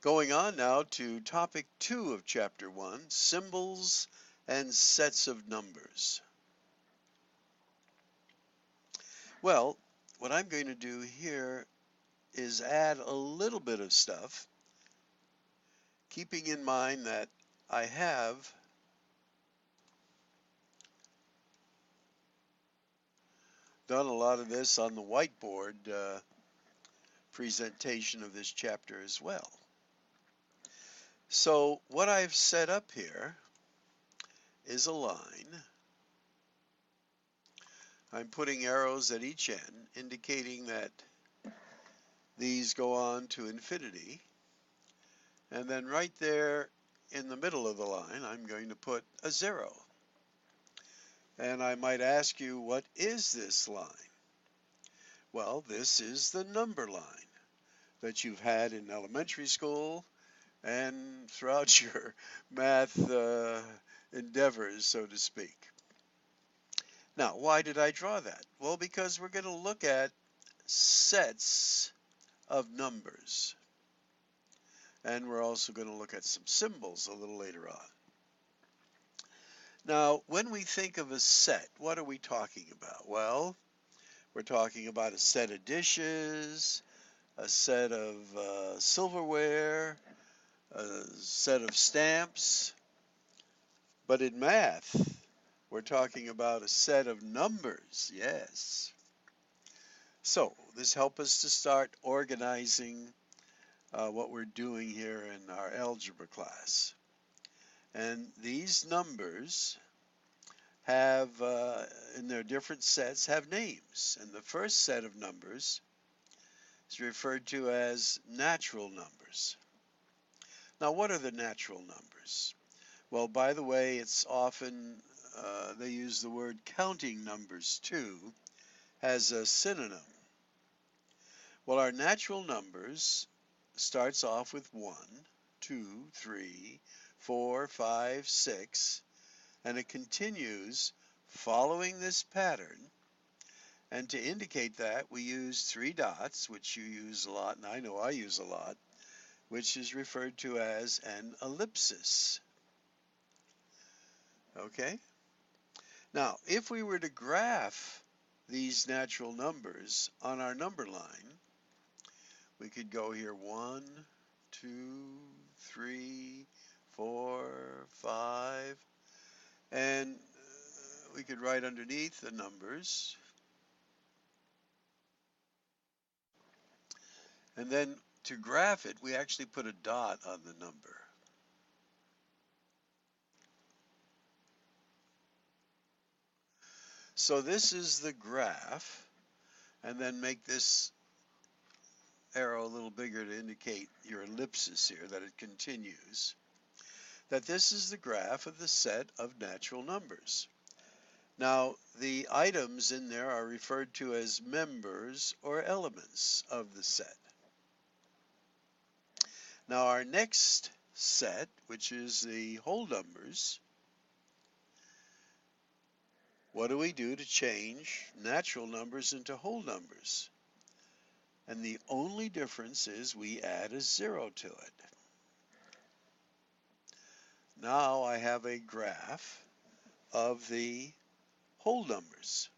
Going on now to topic 2 of chapter 1, symbols and sets of numbers. Well, what I'm going to do here is add a little bit of stuff, keeping in mind that I have done a lot of this on the whiteboard presentation of this chapter as well. So what I've set up here is a line. I'm putting arrows at each end indicating that these go on to infinity. And then right there in the middle of the line, I'm going to put a 0. And I might ask you, what is this line? Well, this is the number line that you've had in elementary school and throughout your math endeavors, so to speak. Now, why did I draw that? Well, because we're going to look at sets of numbers. And we're also going to look at some symbols a little later on. Now, when we think of a set, what are we talking about? Well, we're talking about a set of dishes, a set of silverware, a set of stamps. But in math, we're talking about a set of numbers, yes. So this helps us to start organizing what we're doing here in our algebra class. And these numbers have, in their different sets, have names. And the first set of numbers is referred to as natural numbers. Now, what are the natural numbers? Well, by the way, it's often, they use the word counting numbers too as a synonym. Well, our natural numbers starts off with 1, 2, 3, 4, 5, 6, and it continues following this pattern. And to indicate that, we use 3 dots, which you use a lot, and I know I use a lot, which is referred to as an ellipsis. Okay? Now, if we were to graph these natural numbers on our number line, we could go here 1, 2, 3, 4, 5, and we could write underneath the numbers. And then to graph it, we actually put a dot on the number. So this is the graph, and then make this arrow a little bigger to indicate your ellipsis here, that it continues. That this is the graph of the set of natural numbers. Now, the items in there are referred to as members or elements of the set. Now, our next set, which is the whole numbers, what do we do to change natural numbers into whole numbers? And the only difference is we add a 0 to it. Now I have a graph of the whole numbers.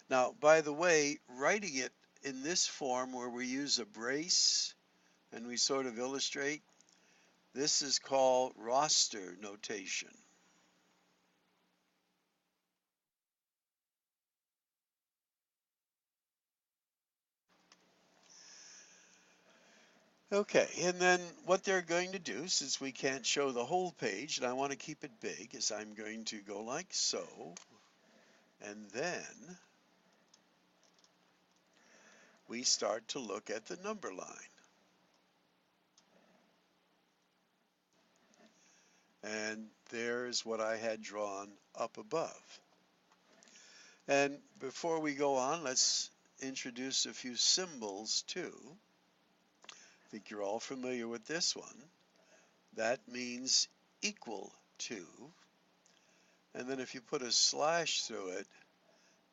Now, by the way, writing it in this form where we use a brace and we sort of illustrate, this is called roster notation. Okay, and then what they're going to do, since we can't show the whole page, and I want to keep it big, is I'm going to go like so, and then we start to look at the number line. And there's what I had drawn up above. And before we go on, let's introduce a few symbols too. I think you're all familiar with this one. That means equal to. And then if you put a slash through it,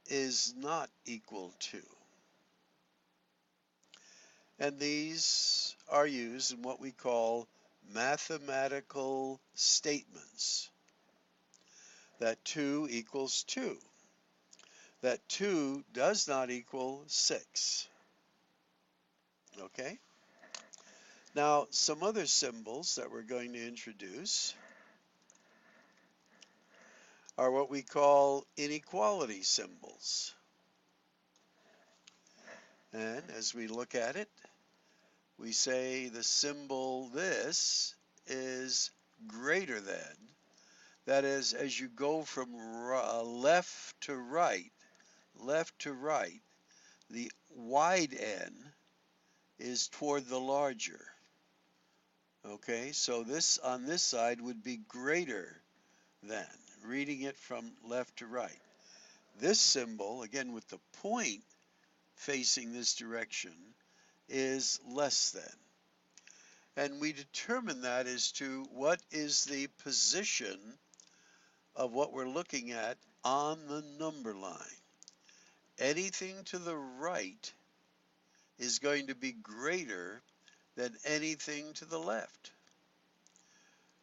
is not equal to. And these are used in what we call mathematical statements. That 2 equals 2. That 2 does not equal 6. Okay? Now, some other symbols that we're going to introduce are what we call inequality symbols. And as we look at it, we say the symbol this is greater than. That is, as you go from left to right, the wide N is toward the larger. Okay, so this on this side would be greater than, reading it from left to right. This symbol, again with the point facing this direction, is less than. And we determine that as to what is the position of what we're looking at on the number line. Anything to the right is going to be greater than anything to the left.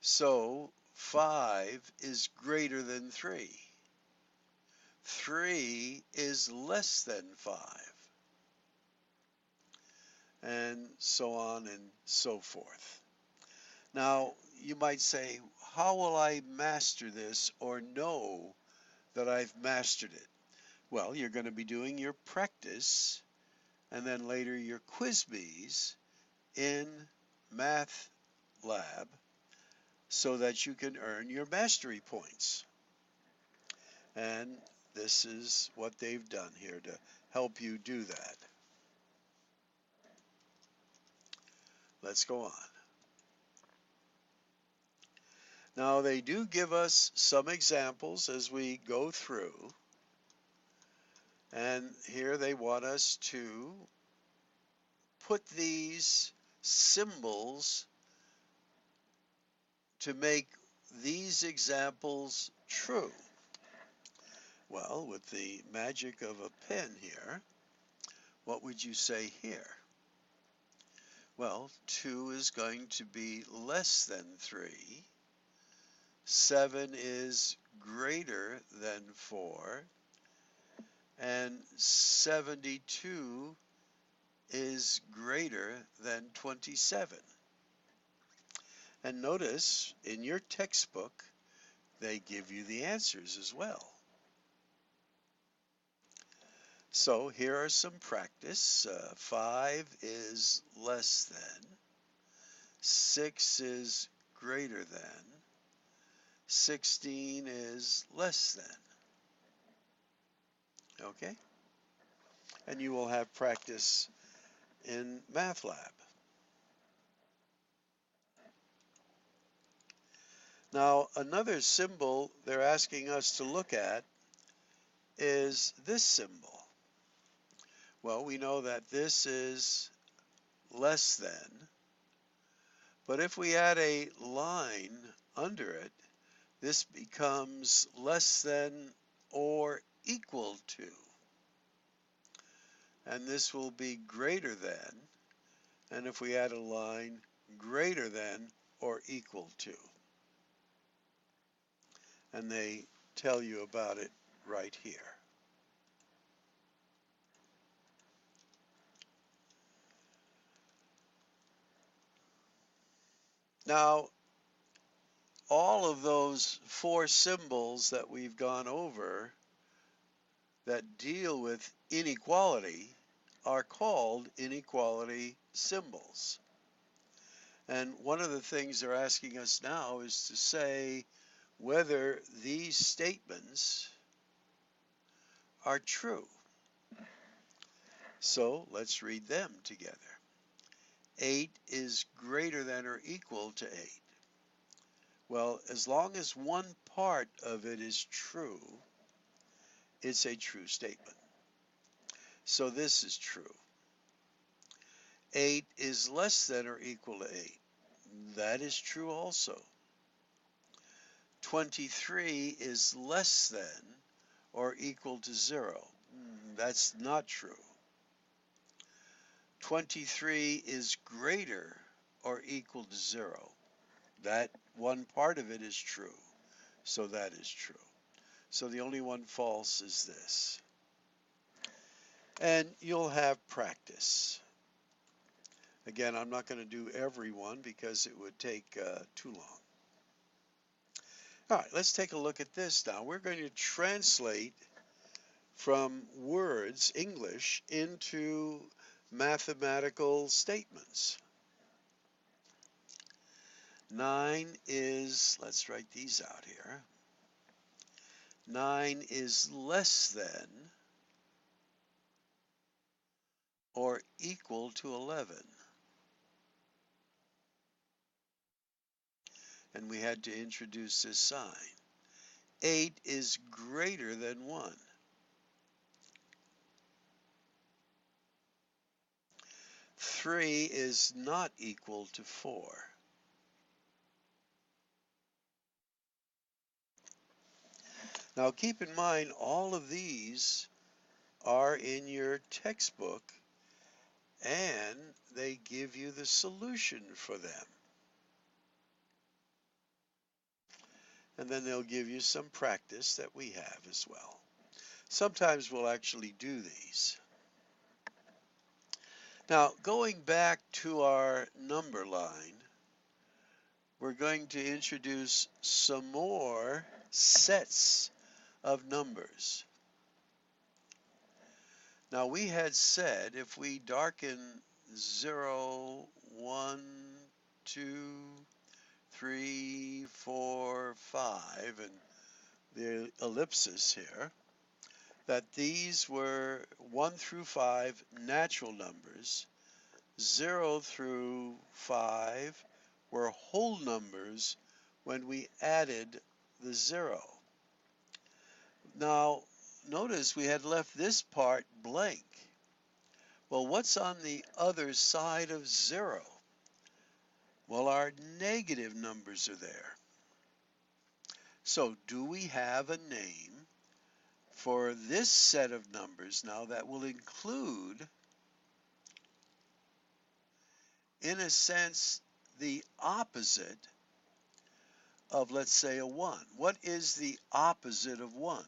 So 5 is greater than 3. 3 is less than 5. And so on and so forth. Now, you might say, how will I master this or know that I've mastered it? Well, you're going to be doing your practice and then later your quiz bees in Math Lab so that you can earn your mastery points. And this is what they've done here to help you do that. Let's go on. Now, they do give us some examples as we go through. And here they want us to put these symbols to make these examples true. Well, with the magic of a pen here, what would you say here? Well, 2 is going to be less than 3. 7 is greater than 4. And 72 is greater than 27. And notice in your textbook, they give you the answers as well. So here are some practice. 5 is less than. 6 is greater than. 16 is less than. Okay? And you will have practice in Math Lab. Now, another symbol they're asking us to look at is this symbol. Well, we know that this is less than, but if we add a line under it, this becomes less than or equal to. And this will be greater than, and if we add a line, greater than or equal to. And they tell you about it right here. Now, all of those 4 symbols that we've gone over that deal with inequality are called inequality symbols. And one of the things they're asking us now is to say whether these statements are true. So let's read them together. 8 is greater than or equal to 8. Well, as long as one part of it is true, it's a true statement. So this is true. 8 is less than or equal to 8. That is true also. 23 is less than or equal to 0. That's not true. 23 is greater or equal to 0. That one part of it is true, so that is true. So the only one false is this. And you'll have practice. Again, I'm not going to do every one because it would take too long. All right, let's take a look at this now. We're going to translate from words, English, into mathematical statements. 9 is, let's write these out here. 9 is less than or equal to 11. And we had to introduce this sign. 8 is greater than 1. 3 is not equal to 4. Now keep in mind all of these are in your textbook and they give you the solution for them. And then they'll give you some practice that we have as well. Sometimes we'll actually do these. Now, going back to our number line, we're going to introduce some more sets of numbers. Now, we had said if we darken 0, 1, 2, 3, 4, 5, and the ellipsis here, that these were 1 through 5 natural numbers, 0 through 5 were whole numbers when we added the 0. Now, notice we had left this part blank. Well, what's on the other side of 0? Well, our negative numbers are there. So, do we have a name for this set of numbers now that will include, in a sense, the opposite of, let's say, a 1? What is the opposite of 1?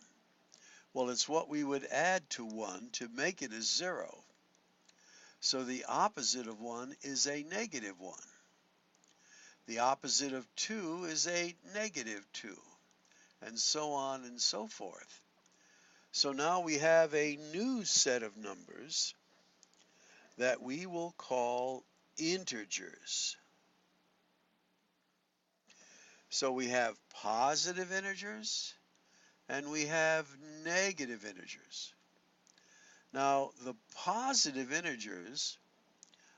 Well, it's what we would add to 1 to make it a 0. So the opposite of 1 is a negative 1. The opposite of 2 is a negative 2, and so on and so forth. So now we have a new set of numbers that we will call integers. So we have positive integers and we have negative integers. Now the positive integers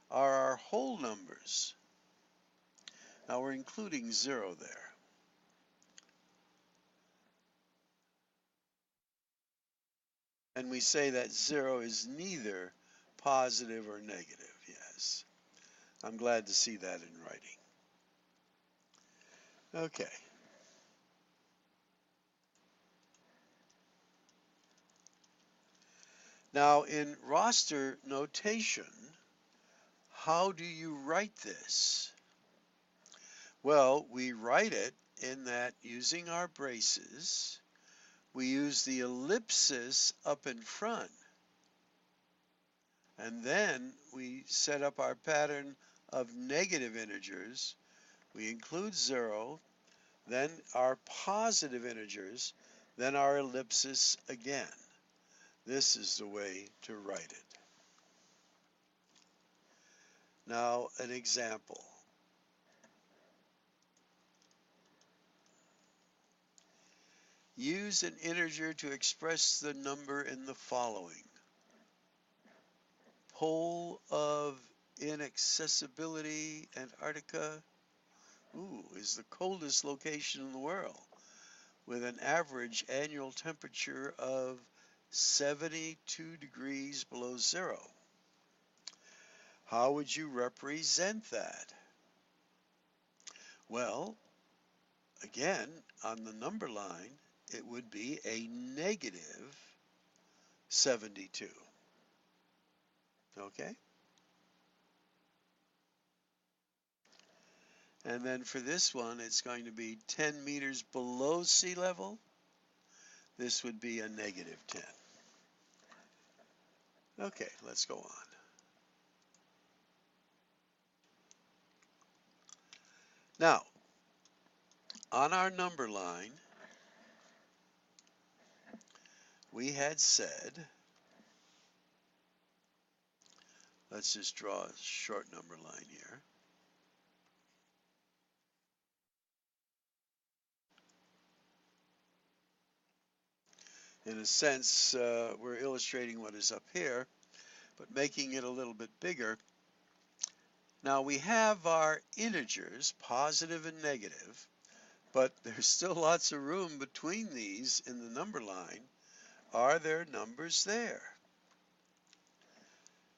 are our whole numbers. Now we're including 0 there. And we say that 0 is neither positive or negative. Yes. I'm glad to see that in writing. Okay. Now in roster notation, how do you write this? Well, we write it in that using our braces, we use the ellipsis up in front. And then we set up our pattern of negative integers. We include 0, then our positive integers, then our ellipsis again. This is the way to write it. Now, an example. Use an integer to express the number in the following. Pole of inaccessibility, Antarctica, is the coldest location in the world, with an average annual temperature of 72 degrees below 0. How would you represent that? Well, again, on the number line, it would be a negative 72. Okay? And then for this one, it's going to be 10 meters below sea level. This would be a negative 10. Okay, let's go on. Now, on our number line, we had said, let's just draw a short number line here. In a sense, we're illustrating what is up here, but making it a little bit bigger. Now we have our integers, positive and negative, but there's still lots of room between these in the number line. Are there numbers there?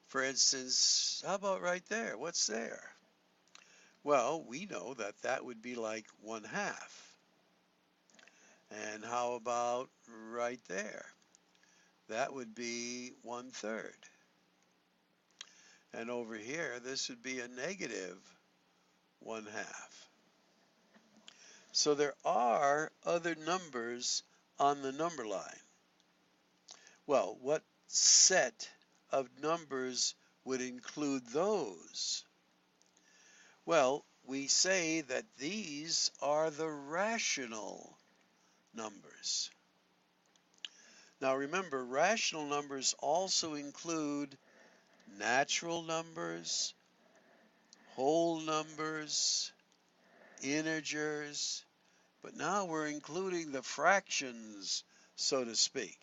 For instance, how about right there? What's there? Well, we know that that would be like 1/2. And how about right there? That would be 1/3. And over here, this would be a negative 1/2. So there are other numbers on the number line. Well, what set of numbers would include those? Well, we say that these are the rational numbers. Now remember, rational numbers also include natural numbers, whole numbers, integers, but now we're including the fractions, so to speak.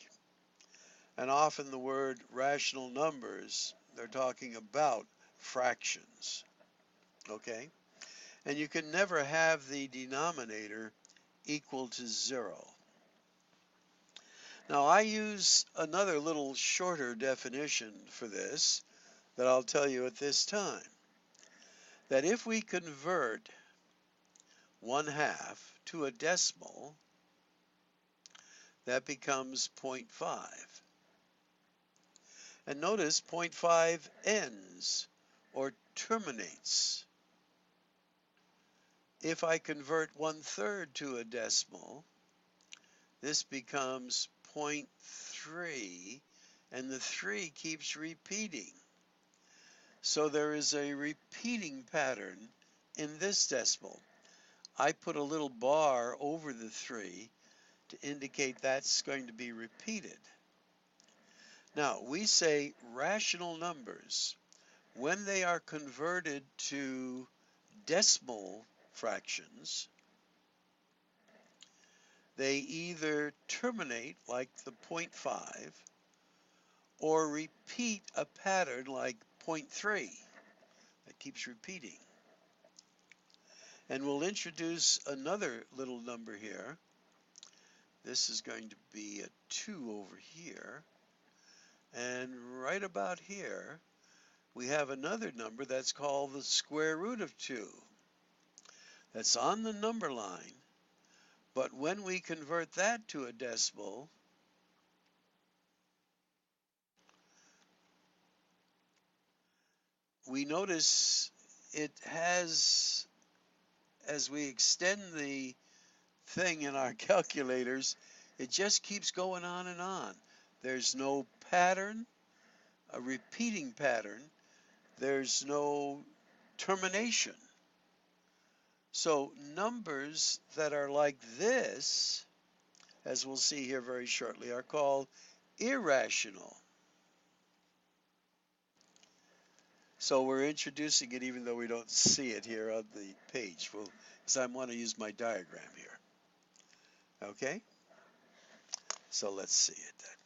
And often the word rational numbers, they're talking about fractions, okay? And you can never have the denominator equal to 0. Now I use another little shorter definition for this that I'll tell you at this time. That if we convert 1/2 to a decimal, that becomes 0.5. And notice 0.5 ends or terminates. If I convert 1/3 to a decimal, this becomes 0.3, and the 3 keeps repeating. So there is a repeating pattern in this decimal. I put a little bar over the 3 to indicate that's going to be repeated. Now, we say rational numbers, when they are converted to decimal fractions, they either terminate like the 0.5 or repeat a pattern like 0.3 that keeps repeating. And we'll introduce another little number here. This is going to be a 2 over here. And right about here, we have another number that's called the square root of 2. That's on the number line, but when we convert that to a decimal, we notice it has, as we extend the thing in our calculators, it just keeps going on and on. There's no pattern, a repeating pattern. There's no termination. So numbers that are like this, as we'll see here very shortly, are called irrational. So we're introducing it even though we don't see it here on the page, because I want to use my diagram here. Okay? So let's see it then.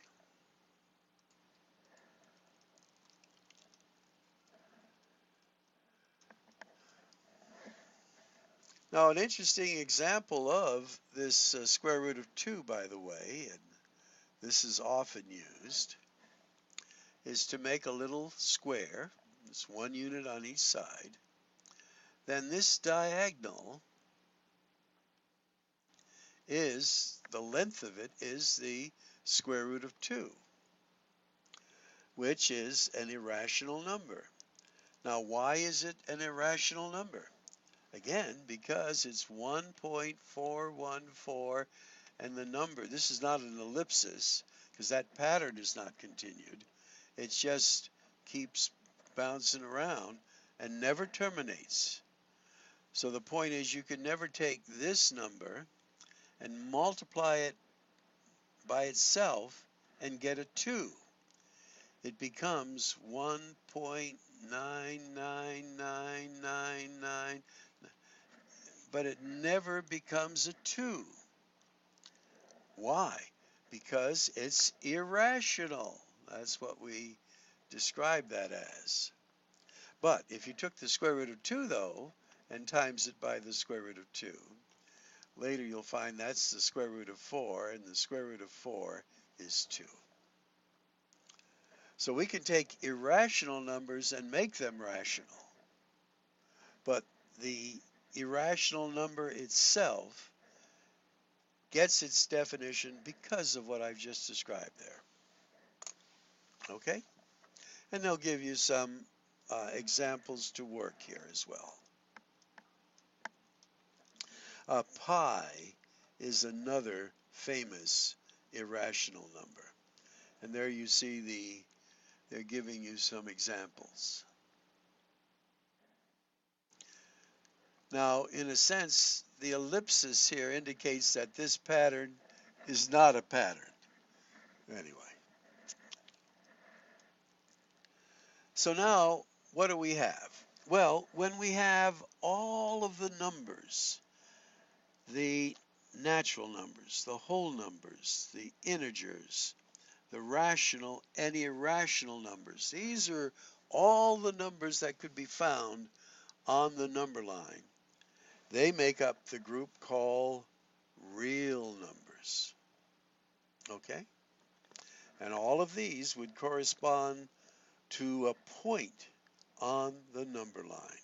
Now, an interesting example of this square root of 2, by the way, and this is often used, is to make a little square. It's 1 unit on each side. Then this diagonal is, the length of it is the square root of 2, which is an irrational number. Now, why is it an irrational number? Again, because it's 1.414 and the number, this is not an ellipsis because that pattern is not continued. It just keeps bouncing around and never terminates. So the point is you can never take this number and multiply it by itself and get a 2. It becomes 1.99999, but it never becomes a 2. Why? Because it's irrational. That's what we describe that as. But if you took the square root of 2, though, and times it by the square root of 2, later you'll find that's the square root of 4, and the square root of 4 is 2. So we can take irrational numbers and make them rational. But the irrational number itself gets its definition because of what I've just described there. Okay? And they'll give you some examples to work here as well. Pi is another famous irrational number. And there you see they're giving you some examples. Now, in a sense, the ellipsis here indicates that this pattern is not a pattern. Anyway. So now, what do we have? Well, when we have all of the numbers, the natural numbers, the whole numbers, the integers, the rational and irrational numbers, these are all the numbers that could be found on the number line. They make up the group called real numbers. Okay? And all of these would correspond to a point on the number line.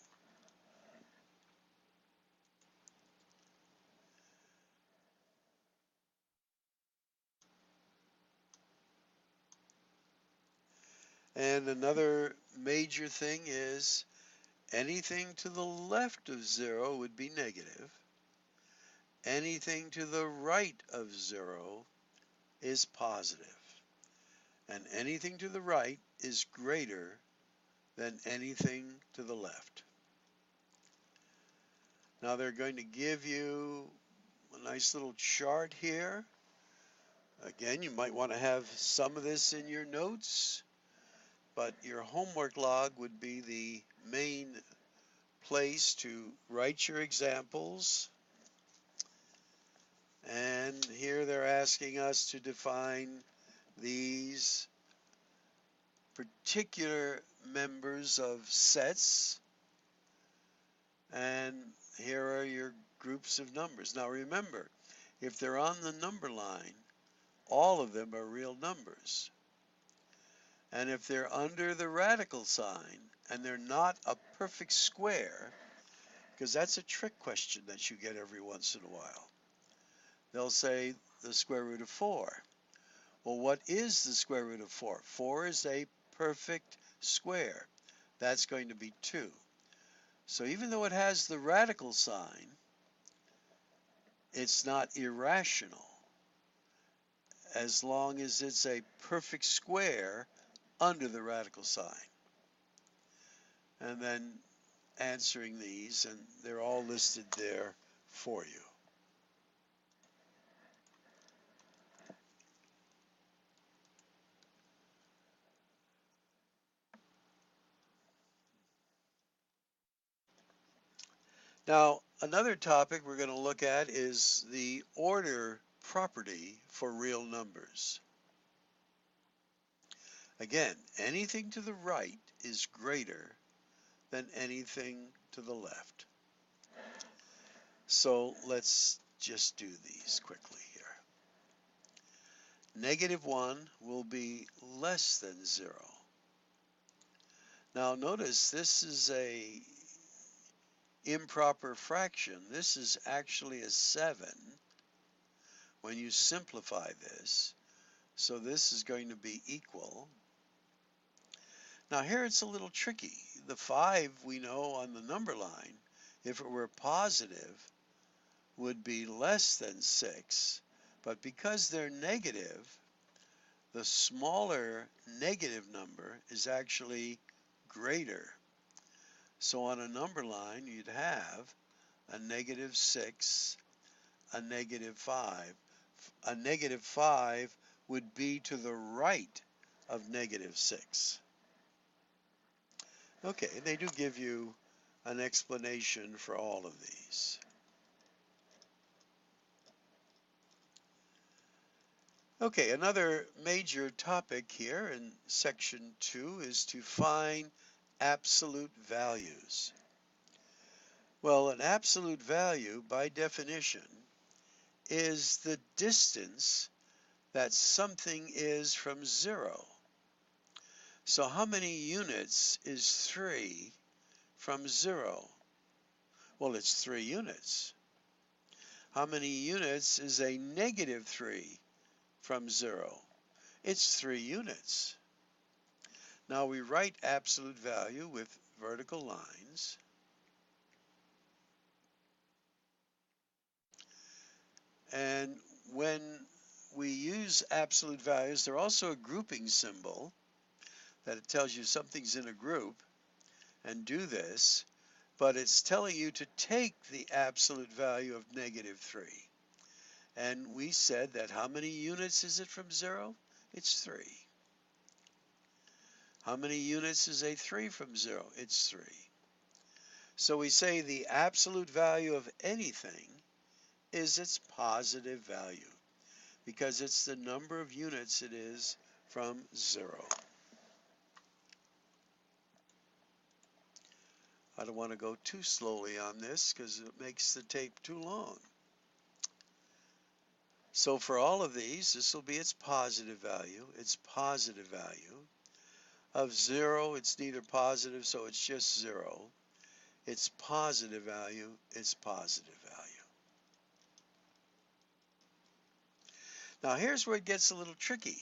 And another major thing is anything to the left of 0 would be negative. Anything to the right of 0 is positive. And anything to the right is greater than anything to the left. Now they're going to give you a nice little chart here. Again, you might want to have some of this in your notes, but your homework log would be the main place to write your examples. And here they're asking us to define these particular members of sets. And here are your groups of numbers. Now remember, if they're on the number line, all of them are real numbers. And if they're under the radical sign and they're not a perfect square, because that's a trick question that you get every once in a while, they'll say the square root of 4. Well, what is the square root of 4? 4 is a perfect square. That's going to be 2. So even though it has the radical sign, it's not irrational as long as it's a perfect square under the radical sign. And then answering these, and they're all listed there for you. Now, another topic we're going to look at is the order property for real numbers. Again, anything to the right is greater than anything to the left. So let's just do these quickly here. -1 will be less than 0. Now notice this is a improper fraction. This is actually a 7 when you simplify this. So this is going to be equal. Now here it's a little tricky. The 5 we know on the number line if it were positive, would be less than 6, but because they're negative, the smaller negative number is actually greater. So on a number line, you'd have a -6, a -5. A -5 would be to the right of -6. Okay, they do give you an explanation for all of these. Okay, another major topic here in section 2 is to find absolute values. Well, an absolute value, by definition, is the distance that something is from 0. So how many units is 3 from 0? Well, it's 3 units. How many units is a -3 from 0? It's 3 units. Now we write absolute value with vertical lines. And when we use absolute values, they're also a grouping symbol that it tells you something's in a group, and do this, but it's telling you to take the absolute value of -3. And we said that how many units is it from 0? It's 3. How many units is a 3 from 0? It's 3. So we say the absolute value of anything is its positive value because it's the number of units it is from 0. I don't want to go too slowly on this because it makes the tape too long. So for all of these, this will be its positive value. Its positive value. Of 0, it's neither positive, so it's just 0. Its positive value, its positive value. Now here's where it gets a little tricky.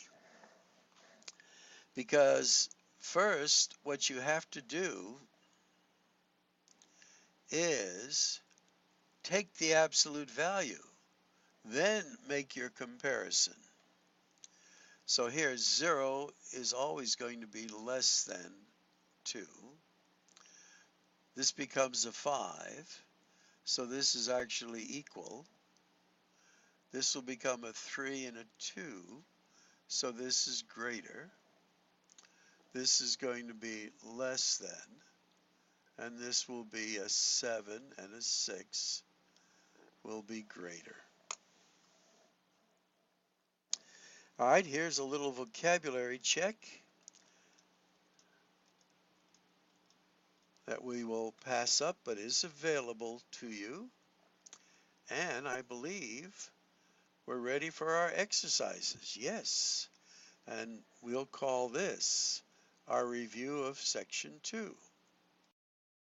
Because first, what you have to do is take the absolute value, then make your comparison. So here 0 is always going to be less than 2. This becomes a 5, so this is actually equal. This will become a 3 and a 2, so this is greater. This is going to be less than, and this will be a 7 and a 6 will be greater. All right, here's a little vocabulary check that we will pass up, but is available to you. And I believe we're ready for our exercises. Yes, and we'll call this our review of section 2.